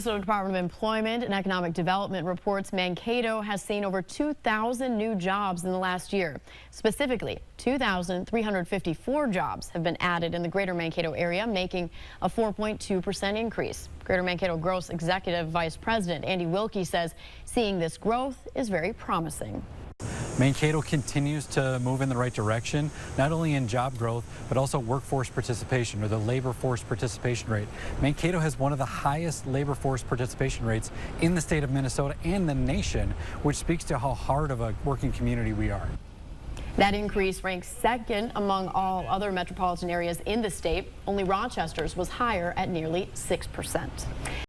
Minnesota Department of Employment and Economic Development reports Mankato has seen over 2,000 new jobs in the last year. Specifically, 2,354 jobs have been added in the greater Mankato area, making a 4.2% increase. Greater Mankato Gross Executive Vice President Andy Wilkie says seeing this growth is very promising. Mankato continues to move in the right direction, not only in job growth, but also workforce participation, or the labor force participation rate. Mankato has one of the highest labor force participation rates in the state of Minnesota and the nation, which speaks to how hard of a working community we are. That increase ranks second among all other metropolitan areas in the state. Only Rochester's was higher at nearly 6%.